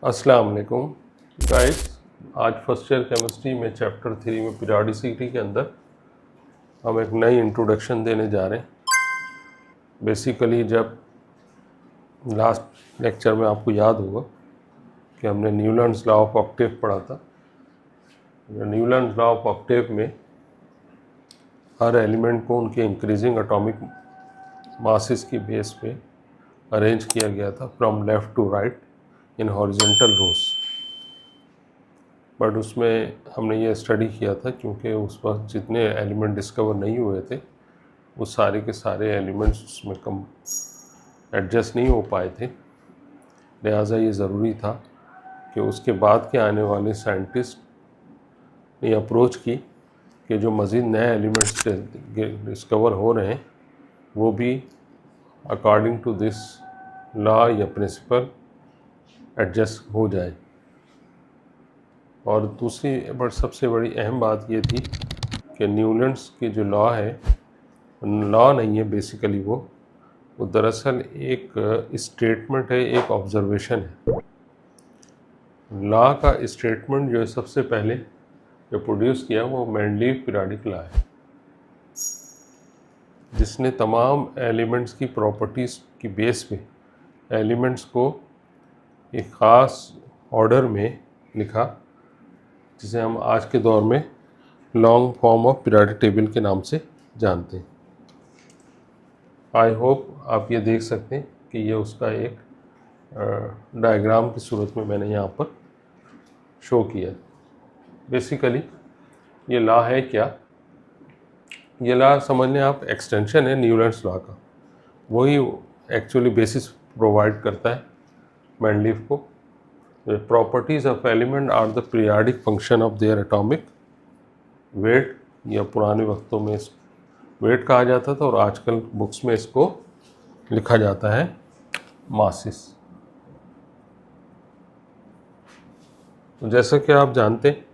अस्सलाम वालेकुम गाइस। आज फर्स्ट ईयर केमिस्ट्री में चैप्टर 3 में पीरियोडिसिटी के अंदर हम एक नई इंट्रोडक्शन देने जा रहे हैं। बेसिकली जब लास्ट लेक्चर में आपको याद होगा कि हमने न्यूलैंड्स लॉ ऑफ ऑक्टेव पढ़ा था। न्यूलैंड्स लॉ ऑफ ऑक्टेव में हर एलिमेंट को उनके इंक्रीजिंग एटॉमिक मासेस की बेस पे अरेंज किया गया था from left to right in horizontal rows. But उसमें हमने ये स्टडी किया था क्योंकि उस वक्त जितने एलिमेंट डिस्कवर नहीं हुए थे वो सारे के सारे एलिमेंट्स उसमें कम एडजस्ट नहीं हो पाए थे। लिहाजा ये ज़रूरी था कि उसके बाद के आने वाले साइंटिस्ट ने अप्रोच की कि जो मज़ीद नए एलिमेंट्स डिस्कवर हो रहे हैं वो भी अकॉर्डिंग टू दिस लॉ या प्रिंसिपल एडजस्ट हो जाए। और दूसरी बट सबसे बड़ी अहम बात ये थी कि न्यूलैंड्स की जो लॉ है, लॉ नहीं है बेसिकली, वो दरअसल एक स्टेटमेंट है, एक ऑब्जर्वेशन है। लॉ का स्टेटमेंट जो है सबसे पहले जो प्रोड्यूस किया वो मेंडलीव पीरियोडिक लॉ है, जिसने तमाम एलिमेंट्स की प्रॉपर्टीज़ की बेस पे एलिमेंट्स को एक ख़ास ऑर्डर में लिखा, जिसे हम आज के दौर में long form of periodic table के नाम से जानते हैं। आई होप आप ये देख सकते हैं कि ये उसका एक डायग्राम की सूरत में मैंने यहाँ पर शो किया। बेसिकली ये लॉ है क्या? ये लॉ समझ लें आप एक्सटेंशन है न्यूलैंड्स लॉ का। वही एक्चुअली बेसिस प्रोवाइड करता है मेंडलीव को। Properties of element are the periodic function of their atomic weight, या पुराने वक्तों में इस वेट कहा जाता था और आजकल बुक्स में इसको लिखा जाता है मासेस। तो जैसा कि आप जानते हैं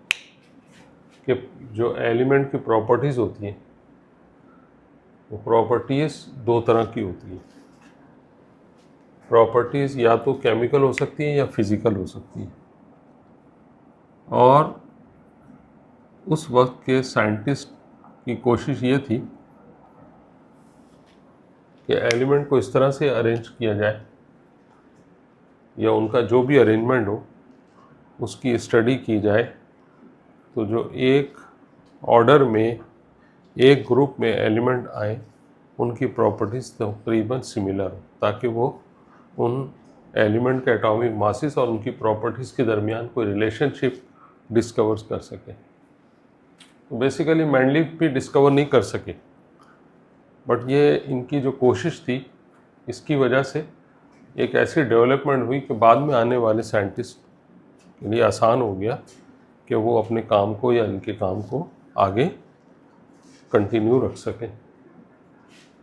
कि जो एलिमेंट की प्रॉपर्टीज़ होती हैं वो प्रॉपर्टीज़ दो तरह की होती हैं। प्रॉपर्टीज़ या तो केमिकल हो सकती हैं या फिज़िकल हो सकती हैं। और उस वक्त के साइंटिस्ट की कोशिश ये थी कि एलिमेंट को इस तरह से अरेंज किया जाए, या उनका जो भी अरेंजमेंट हो उसकी स्टडी की जाए, तो जो एक ऑर्डर में एक ग्रुप में एलिमेंट आए उनकी प्रॉपर्टीज़ तकरीबन सिमिलर हो, ताकि वो उन एलिमेंट के एटॉमिक मासेस और उनकी प्रॉपर्टीज़ के दरमियान कोई रिलेशनशिप डिस्कवर कर सके। तो बेसिकली मेंडलीव भी डिस्कवर नहीं कर सके, बट ये इनकी जो कोशिश थी इसकी वजह से एक ऐसी डेवलपमेंट हुई कि बाद में आने वाले साइंटिस्ट के लिए आसान हो गया कि वो अपने काम को या इनके काम को आगे कंटिन्यू रख सकें।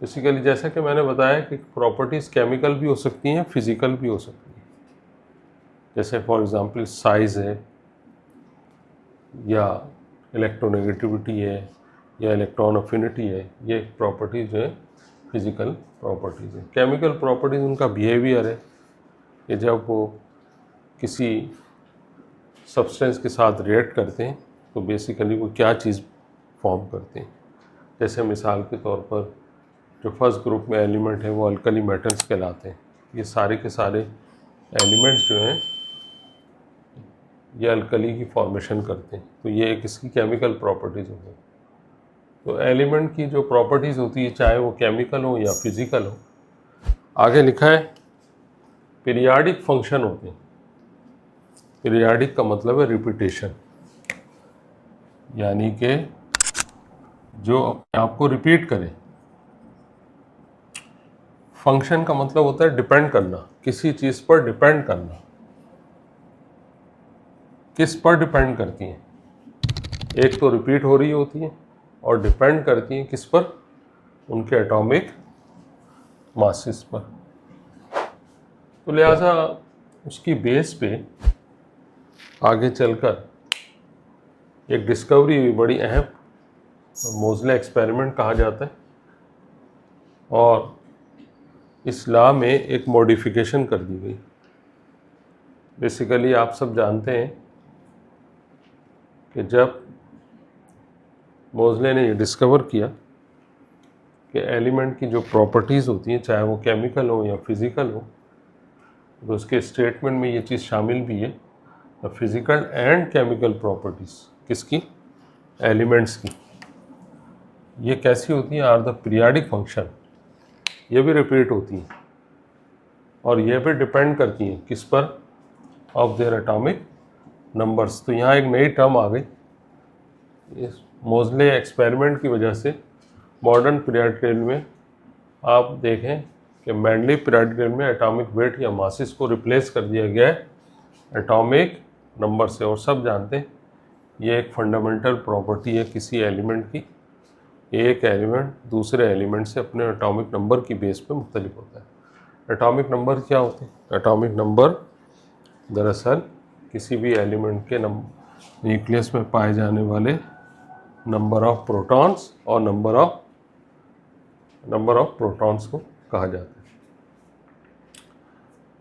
बेसिकली जैसा कि मैंने बताया कि प्रॉपर्टीज़ केमिकल भी हो सकती हैं, फिज़िकल भी हो सकती हैं। जैसे फॉर एग्ज़ाम्पल साइज़ है, या इलेक्ट्रोनेगेटिविटी है, या इलेक्ट्रॉन अफिनिटी है, ये प्रॉपर्टीज़ जो है फिज़िकल प्रॉपर्टीज़ है। केमिकल प्रॉपर्टीज़ उनका बिहेवियर है कि जब वो किसी सब्सटेंस के साथ रिएक्ट करते हैं तो बेसिकली वो क्या चीज़ फॉर्म करते हैं। जैसे मिसाल के तौर पर जो फर्स्ट ग्रुप में एलिमेंट है वो अल्कली मेटल्स कहलाते हैं। ये सारे के सारे एलिमेंट्स जो हैं ये अल्कली की फॉर्मेशन करते हैं, तो ये एक इसकी केमिकल प्रॉपर्टीज़ होती है। तो एलिमेंट की जो प्रॉपर्टीज़ होती है, चाहे वो केमिकल हो या फिज़िकल हो, आगे लिखा है पीरियोडिक फंक्शन होते हैं। पीरियोडिक का मतलब है रिपीटेशन, यानी कि जो अपने आप को रिपीट करे। फंक्शन का मतलब होता है डिपेंड करना, किसी चीज़ पर डिपेंड करना। किस पर डिपेंड करती हैं? एक तो रिपीट हो रही होती हैं और डिपेंड करती हैं किस पर? उनके एटॉमिक मासेस पर। तो लिहाजा उसकी बेस पे आगे चलकर एक डिस्कवरी हुई, बड़ी अहम, मोज़ले एक्सपेरिमेंट कहा जाता है। और इस लॉ में एक मॉडिफिकेशन कर दी गई, बेसिकली आप सब जानते हैं कि जब मोज़ले ने ये डिस्कवर किया कि एलिमेंट की जो प्रॉपर्टीज़ होती हैं, चाहे वो केमिकल हो या फिज़िकल हो, तो उसके स्टेटमेंट में ये चीज़ शामिल भी है, the physical and chemical properties किसकी, एलिमेंट्स की। ये कैसी होती हैं, आर द पीरियाडिक फंक्शन, ये भी रिपीट होती हैं और ये भी डिपेंड करती हैं किस पर, ऑफ देयर एटॉमिक नंबर्स। तो यहाँ एक नई टर्म आ गई इस मोज़ले एक्सपेरिमेंट की वजह से। मॉडर्न पीरियोडिक टेबल में आप देखें कि मैंडली पीरियोडिक टेबल में एटॉमिक वेट या मासेस को रिप्लेस कर दिया गया है एटॉमिक नंबर से। और सब जानते हैं ये एक फंडामेंटल प्रॉपर्टी है किसी एलिमेंट की, एक एलिमेंट दूसरे एलिमेंट से अपने एटॉमिक नंबर की बेस पे मुख्तलिफ होता है। एटॉमिक नंबर क्या होते हैं? एटॉमिक नंबर दरअसल किसी भी एलिमेंट के न्यूक्लियस में पाए जाने वाले नंबर ऑफ प्रोटॉन्स और नंबर ऑफ प्रोटॉन्स को कहा जाता है।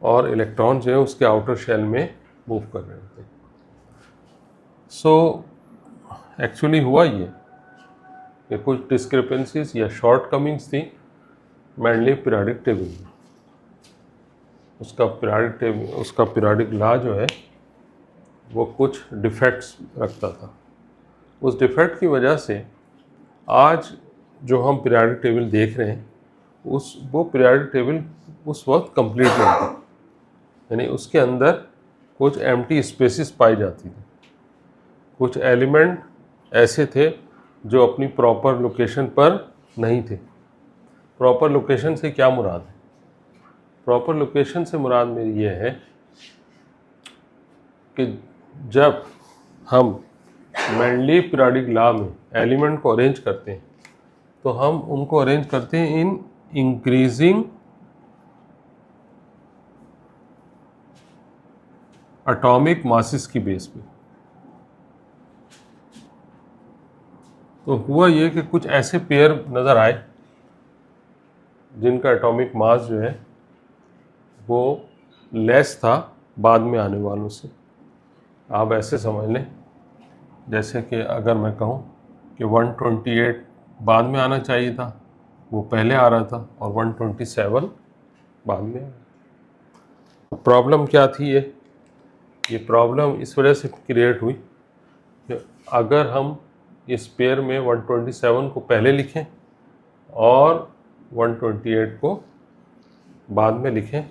और इलेक्ट्रॉन जो है उसके आउटर शेल में मूव कर रहे होते हैं। सो एक्चुअली हुआ ये कि कुछ डिस्क्रिपेंसीज या शॉर्ट कमिंग्स थी मैंडली पीरियोडिक टेबल में। उसका पीरियोडिक लॉ जो है वो कुछ डिफेक्ट्स रखता था। उस डिफेक्ट की वजह से आज जो हम पीरियोडिक टेबल देख रहे हैं वो पीरियोडिक टेबल उस वक्त कंप्लीट नहीं थी, यानी उसके अंदर कुछ एम्प्टी स्पेसेस पाई जाती थी। कुछ एलिमेंट ऐसे थे जो अपनी प्रॉपर लोकेशन पर नहीं थे। प्रॉपर लोकेशन से क्या मुराद है? प्रॉपर लोकेशन से मुराद मेरी ये है कि जब हम मैंडली पीरियोडिक लॉ में एलिमेंट को अरेंज करते हैं तो हम उनको अरेंज करते हैं इन इंक्रीजिंग एटॉमिक मासेस की बेस पे। तो हुआ ये कि कुछ ऐसे पेयर नज़र आए जिनका एटॉमिक मास जो है वो लेस था बाद में आने वालों से। आप ऐसे समझ लें जैसे कि अगर मैं कहूँ कि 128 बाद में आना चाहिए था, वो पहले आ रहा था, और 127 बाद में आया। प्रॉब्लम क्या थी? ये प्रॉब्लम इस वजह से क्रिएट हुई कि अगर हम इस पेयर में 127 को पहले लिखें और 128 को बाद में लिखें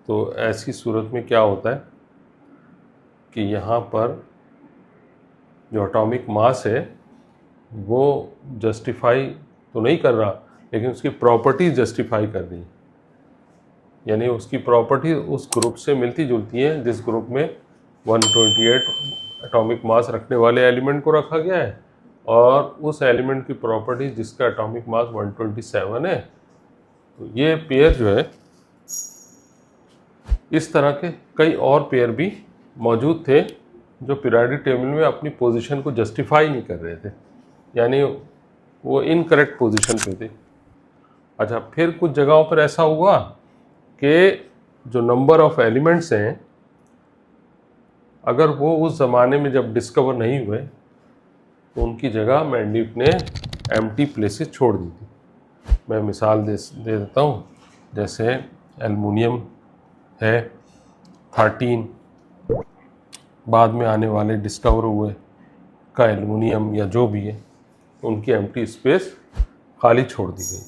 तो ऐसी सूरत में क्या होता है कि यहाँ पर जो एटॉमिक मास है वो जस्टिफाई तो नहीं कर रहा, लेकिन उसकी प्रॉपर्टीज जस्टिफाई कर रही है। यानी उसकी प्रॉपर्टी उस ग्रुप से मिलती जुलती है जिस ग्रुप में 128 एटॉमिक मास रखने वाले एलिमेंट को रखा गया है, और उस एलिमेंट की प्रॉपर्टी जिसका एटॉमिक मास 127 है। तो ये पेयर जो है, इस तरह के कई और पेयर भी मौजूद थे जो पीरियोडिक टेबल में अपनी पोजीशन को जस्टिफाई नहीं कर रहे थे, यानी वो इनकरेक्ट पोजीशन पे थे। अच्छा, फिर कुछ जगहों पर ऐसा हुआ कि जो नंबर ऑफ एलिमेंट्स हैं, अगर वो उस ज़माने में जब डिस्कवर नहीं हुए तो उनकी जगह मैंडलीफ ने एम्प्टी प्लेसेस छोड़ दी थी। मैं मिसाल दे देता हूँ, जैसे एल्युमिनियम है 13 बाद में आने वाले डिस्कवर हुए का एल्युमिनियम या जो भी है, उनकी एम्प्टी स्पेस खाली छोड़ दी गई।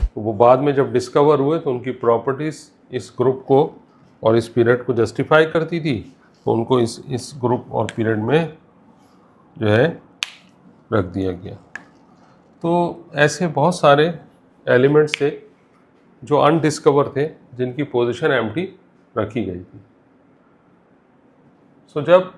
तो वो बाद में जब डिस्कवर हुए तो उनकी प्रॉपर्टीज़ इस ग्रुप को और इस पीरियड को जस्टिफाई करती थी, तो उनको इस ग्रुप और पीरियड में जो है रख दिया गया। तो ऐसे बहुत सारे एलिमेंट्स थे जो अनडिस्कवर थे जिनकी पोजीशन एम्प्टी रखी गई थी। सो जब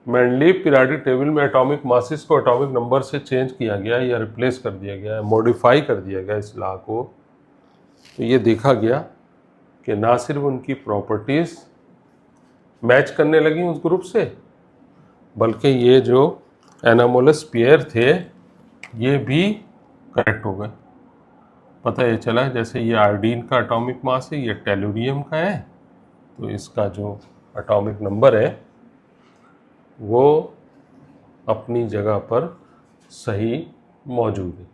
मैंडली पीरियोडिक टेबल में एटॉमिक मासेस को एटॉमिक नंबर से चेंज किया गया या रिप्लेस कर दिया गया, मॉडिफाई कर दिया गया इस लॉ को, तो ये देखा गया कि ना सिर्फ उनकी प्रॉपर्टीज़ मैच करने लगी उस ग्रुप से, बल्कि ये जो एनामोलस पेयर थे ये भी करेक्ट हो गए। पता ये चला जैसे ये आयोडीन का एटॉमिक मास है, ये टेलुरियम का है, तो इसका जो एटॉमिक नंबर है वो अपनी जगह पर सही मौजूद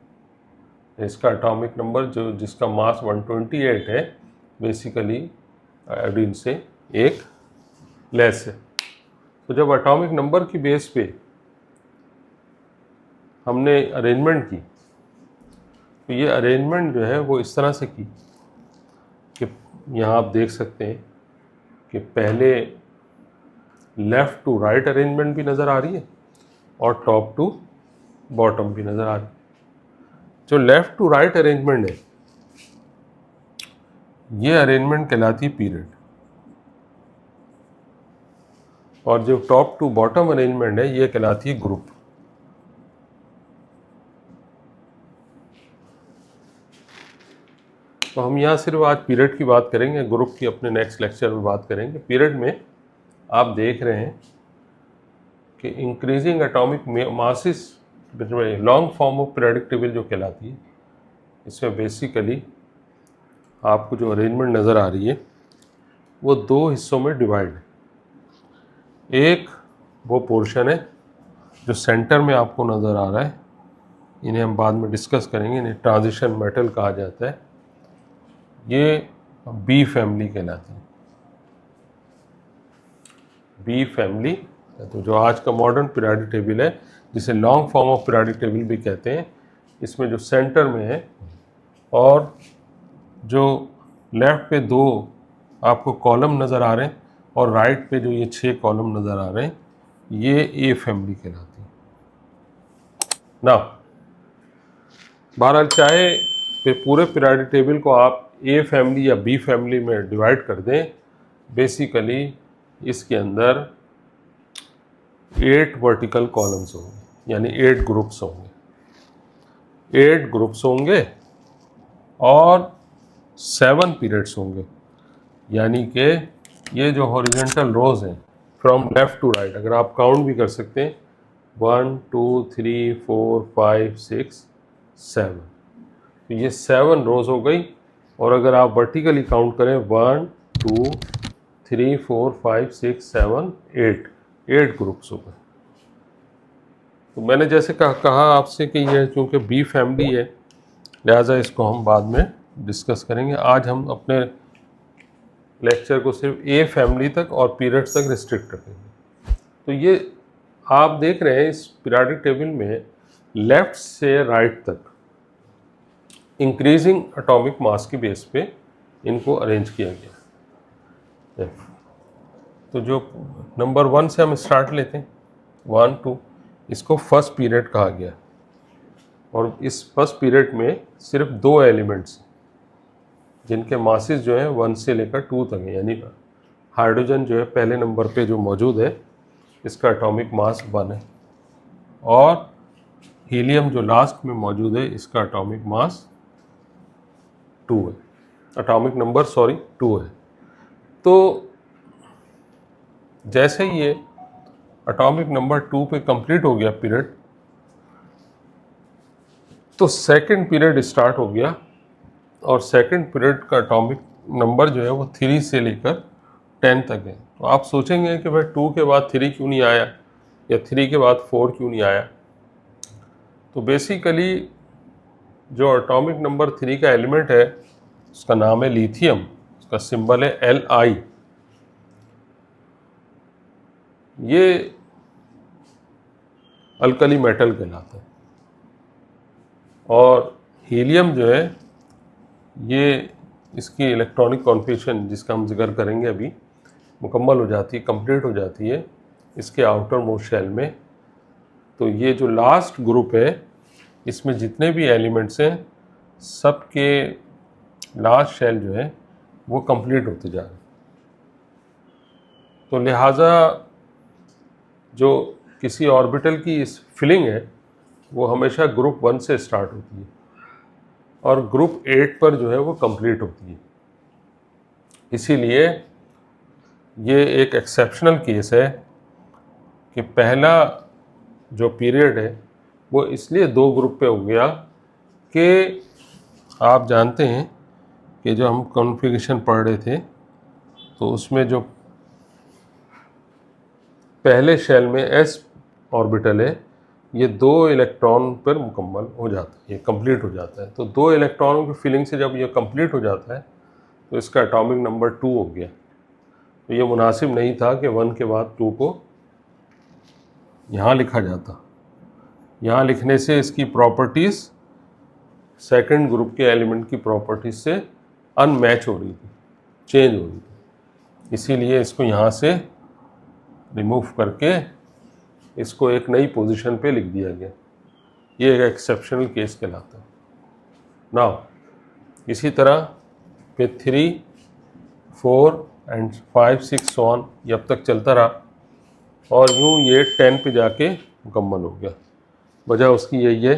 है। इसका एटॉमिक नंबर जो जिसका मास 128 है बेसिकली आयोडीन से एक लेस है। तो जब एटॉमिक नंबर की बेस पे हमने अरेंजमेंट की तो ये अरेंजमेंट जो है वो इस तरह से की कि यहाँ आप देख सकते हैं कि पहले लेफ़्ट टू राइट अरेंजमेंट भी नज़र आ रही है और टॉप टू बॉटम भी नज़र आ रही है। जो लेफ़्ट टू राइट अरेंजमेंट है ये अरेंजमेंट कहलाती है पीरियड, और जो टॉप टू बॉटम अरेंजमेंट है ये कहलाती है ग्रुप। तो हम यहाँ सिर्फ आज पीरियड की बात करेंगे, ग्रुप की अपने नेक्स्ट लेक्चर में बात करेंगे। पीरियड में आप देख रहे हैं कि increasing atomic masses long form of periodic table जो कहलाती है, इसमें बेसिकली आपको जो अरेंजमेंट नज़र आ रही है वो दो हिस्सों में डिवाइड है। एक वो पोर्शन है जो सेंटर में आपको नज़र आ रहा है, इन्हें हम बाद में डिस्कस करेंगे, इन्हें ट्रांजिशन मेटल कहा जाता है। ये बी फैमिली कहलाती है, बी फैमिली। तो जो आज का मॉडर्न पीरियोडिक टेबल है जिसे long form of periodic table भी कहते हैं, इसमें जो सेंटर में है और जो लेफ़्ट पे दो आपको कॉलम नज़र आ रहे हैं और राइट पे जो ये 6 कॉलम नज़र आ रहे हैं, ये ए फैमिली कहलाती है ना। बहरहाल चाहे फिर पूरे पीरियोडिक टेबल को आप ए फैमिली या बी फैमिली में डिवाइड कर दें, बेसिकली इसके अंदर 8 वर्टिकल कॉलम्स होंगे, यानी 8 ग्रुप्स होंगे, 8 ग्रुप्स होंगे और 7 पीरियड्स होंगे। यानी कि ये जो हॉरिजॉन्टल रोज हैं फ्रॉम लेफ़्ट टू राइट, अगर आप काउंट भी कर सकते हैं 1 2 3 4 5 6 7, तो ये 7 रोज हो गई। और अगर आप वर्टिकली काउंट करें 1 2 3 4 5 6 7 8 ग्रुप्स हो गए। तो मैंने जैसे कहा आपसे कि यह चूँकि बी फैमिली है लिहाजा इसको हम बाद में डिस्कस करेंगे। आज हम अपने लेक्चर को सिर्फ ए फैमिली तक और पीरियड्स तक रिस्ट्रिक्ट रखेंगे। तो ये आप देख रहे हैं इस पीरियोडिक टेबल में लेफ़्ट से राइट तक इंक्रीजिंग एटॉमिक मास की बेस पे इनको अरेंज किया गया। तो जो नंबर 1 से हम स्टार्ट लेते हैं 1 2, इसको फर्स्ट पीरियड कहा गया और इस फर्स्ट पीरियड में सिर्फ 2 एलिमेंट्स जिनके मासेस जो है 1 से लेकर 2 तक है, यानी हाइड्रोजन जो है पहले नंबर पे जो मौजूद है इसका एटॉमिक मास 1 है और हीलियम जो लास्ट में मौजूद है इसका एटॉमिक मास 2 है, एटॉमिक नंबर 2 है। तो जैसे ये एटॉमिक नंबर 2 पे कंप्लीट हो गया पीरियड, तो सेकंड पीरियड स्टार्ट हो गया और सेकंड पीरियड का एटॉमिक नंबर जो है वो 3 से लेकर 10 तक है। तो आप सोचेंगे कि भाई 2 के बाद 3 क्यों नहीं आया या 3 के बाद 4 क्यों नहीं आया। तो बेसिकली जो एटॉमिक नंबर 3 का एलिमेंट है उसका नाम है लिथियम, उसका सिंबल है Li। ये अल्कली मेटल कहलाता है और हीलियम जो है ये इसकी इलेक्ट्रॉनिक कॉन्फिगरेशन जिसका हम जिक्र करेंगे अभी मुकम्मल हो जाती है, कंप्लीट हो जाती है इसके आउटर मोस्ट शेल में। तो ये जो लास्ट ग्रुप है इसमें जितने भी एलिमेंट्स हैं सबके लास्ट शेल जो है वो कंप्लीट होते जा रहे हैं। तो लिहाजा जो किसी ऑर्बिटल की इस फिलिंग है वो हमेशा ग्रुप 1 से स्टार्ट होती है और ग्रुप 8 पर जो है वो कंप्लीट होती है। इसीलिए ये एक एक्सेप्शनल केस है कि पहला जो पीरियड है वो इसलिए 2 ग्रुप पे हो गया कि आप जानते हैं कि जो हम कॉन्फ़िगरेशन पढ़ रहे थे तो उसमें जो पहले शेल में s ऑर्बिटल है, ये 2 इलेक्ट्रॉन पर मुकम्मल हो जाता है, ये कंप्लीट हो जाता है। तो 2 इलेक्ट्रॉनों की फिलिंग से जब ये कंप्लीट हो जाता है तो इसका एटॉमिक नंबर 2 हो गया। तो ये मुनासिब नहीं था कि 1 के बाद 2 को यहाँ लिखा जाता। यहाँ लिखने से इसकी प्रॉपर्टीज़ सेकंड ग्रुप के एलिमेंट की प्रॉपर्टीज़ से अनमैच हो रही थी, चेंज हो रही थी। इसीलिए इसको यहाँ से रिमूव करके इसको एक नई पोजीशन पे लिख दिया गया। ये एक एक्सेप्शनल केस कहलाता है। नाउ इसी तरह पे 3, 4 एंड 5, 6 so on ये अब तक चलता रहा और यूँ ये 10 पे जाके मुकम्मल हो गया। वजह उसकी यही है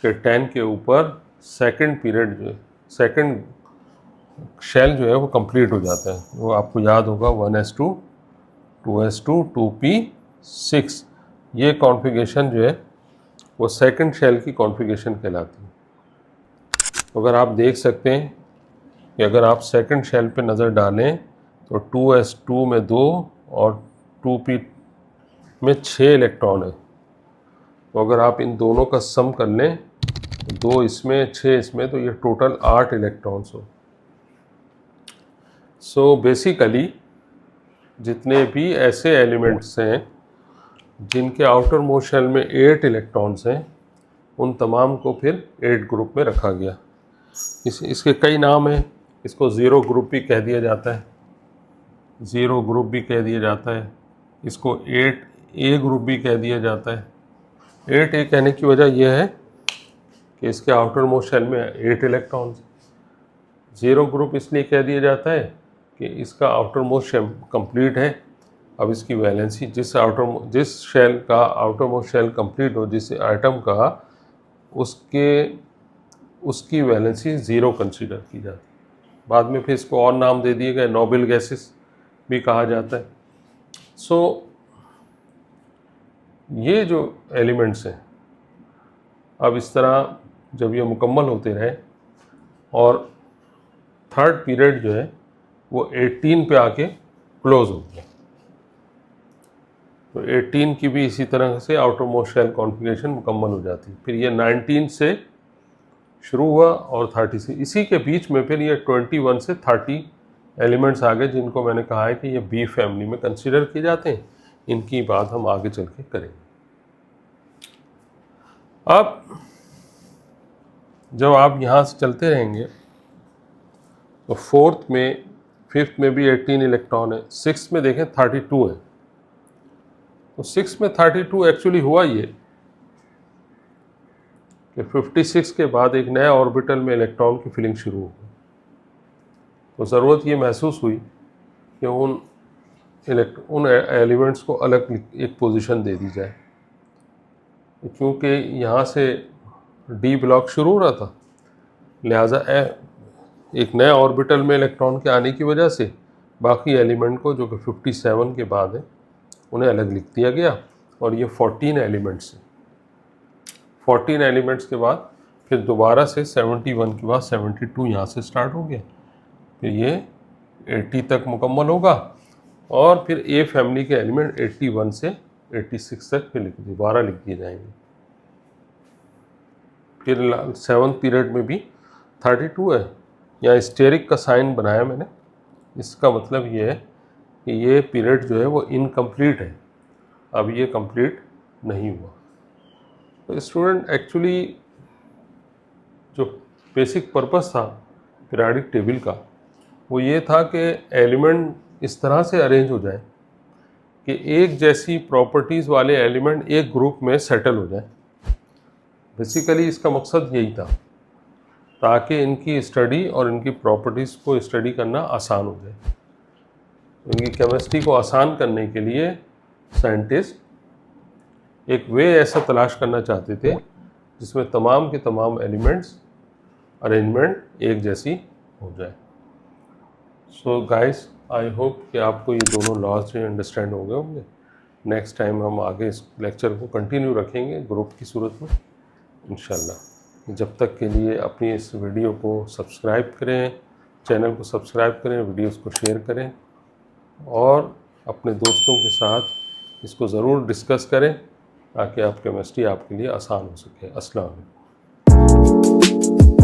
कि 10 के ऊपर सेकंड पीरियड जो है, सेकंड शेल जो है वो कंप्लीट हो जाता है। वो आपको याद होगा 1s2, 2s2, 2p6, ये कॉन्फ़िगरेशन जो है वो सेकंड शेल की कॉन्फ़िगरेशन कहलाती है। तो अगर आप देख सकते हैं कि अगर आप सेकंड शेल पे नज़र डालें तो 2s2 में 2 और 2p में 6 इलेक्ट्रॉन है। तो अगर आप इन दोनों का सम कर लें, 2 इसमें 6 इसमें, तो ये टोटल 8 इलेक्ट्रॉन्स हो। सो बेसिकली जितने भी ऐसे एलिमेंट्स हैं जिनके आउटर मोस्ट शेल में 8 इलेक्ट्रॉन्स हैं, उन तमाम को फिर 8 ग्रुप में रखा गया। इसके कई नाम हैं। इसको ज़ीरो ग्रुप भी कह दिया जाता है, ज़ीरो ग्रुप भी कह दिया जाता है। इसको 8A ग्रुप भी कह दिया जाता है। 8A कहने की वजह यह है कि इसके आउटर मोस्ट शेल में 8 इलेक्ट्रॉन्स। ज़ीरो ग्रुप इसलिए कह दिया जाता है कि इसका आउटर मोस्ट शेल कंप्लीट है। अब इसकी वैलेंसी जिस शेल का आउटर मोस्ट शेल कंप्लीट हो, जिस आइटम का, उसकी वैलेंसी ज़ीरो कंसीडर की जाती है। बाद में फिर इसको और नाम दे दिए गए, नोबल गैसेस भी कहा जाता है। सो ये जो एलिमेंट्स हैं, अब इस तरह जब ये मुकम्मल होते रहे और थर्ड पीरियड जो है वो 18 पे आके क्लोज हो गया। तो 18 की भी इसी तरह से आउटर मोस्ट शेल कॉन्फ़िगरेशन मुकम्मल हो जाती है। फिर ये 19 से शुरू हुआ और 30 से, इसी के बीच में फिर ये 21 से 30 एलिमेंट्स आ गए, जिनको मैंने कहा है कि ये बी फैमिली में कंसीडर किए जाते हैं। इनकी बात हम आगे चल के करेंगे। अब जब आप यहाँ से चलते रहेंगे तो फोर्थ में, फिफ्थ में भी 18 इलेक्ट्रॉन है, सिक्स में देखें 32 है। तो 6 में 32 एक्चुअली हुआ ये कि 56 के बाद एक नया ऑर्बिटल में इलेक्ट्रॉन की फिलिंग शुरू हो गई। तो ज़रूरत ये महसूस हुई कि उन एलिमेंट्स को अलग एक पोजीशन दे दी जाए, क्योंकि यहाँ से डी ब्लॉक शुरू हो रहा था। लिहाजा एक नए ऑर्बिटल में इलेक्ट्रॉन के आने की वजह से बाकी एलिमेंट को, जो कि 57 के बाद है, उन्हें अलग लिख दिया गया। और ये 14 एलिमेंट्स हैं। 14 एलिमेंट्स के बाद फिर दोबारा से 71 के बाद 72 यहाँ से स्टार्ट हो गया। फिर ये 80 तक मुकम्मल होगा और फिर ए फैमिली के एलिमेंट 81 से 86 तक फिर दोबारा लिख दिए जाएंगे। फिर 7th पीरियड में भी 32 है। यहाँ स्टेरिक का साइन बनाया मैंने। इसका मतलब ये है कि ये पीरियड जो है वो इनकम्प्लीट है, अब ये कंप्लीट नहीं हुआ। तो स्टूडेंट, एक्चुअली जो बेसिक पर्पस था पीरियोडिक टेबल का, वो ये था कि एलिमेंट इस तरह से अरेंज हो जाए कि एक जैसी प्रॉपर्टीज़ वाले एलिमेंट एक ग्रुप में सेटल हो जाए। बेसिकली इसका मकसद यही था, ताकि इनकी स्टडी और इनकी प्रॉपर्टीज़ को स्टडी करना आसान हो जाए। इनकी केमिस्ट्री को आसान करने के लिए साइंटिस्ट एक वे ऐसा तलाश करना चाहते थे जिसमें तमाम के तमाम एलिमेंट्स अरेंजमेंट एक जैसी हो जाए। सो गाइस, आई होप कि आपको ये दोनों लॉज जो अंडरस्टैंड हो गए होंगे। नेक्स्ट टाइम हम आगे इस लेक्चर को कंटिन्यू रखेंगे ग्रुप की सूरत में, इंशाल्लाह। जब तक के लिए अपनी इस वीडियो को सब्सक्राइब करें, चैनल को सब्सक्राइब करें, वीडियोस को शेयर करें और अपने दोस्तों के साथ इसको ज़रूर डिस्कस करें ताकि आप केमिस्ट्री आपके लिए आसान हो सके। अस्सलाम वालेकुम।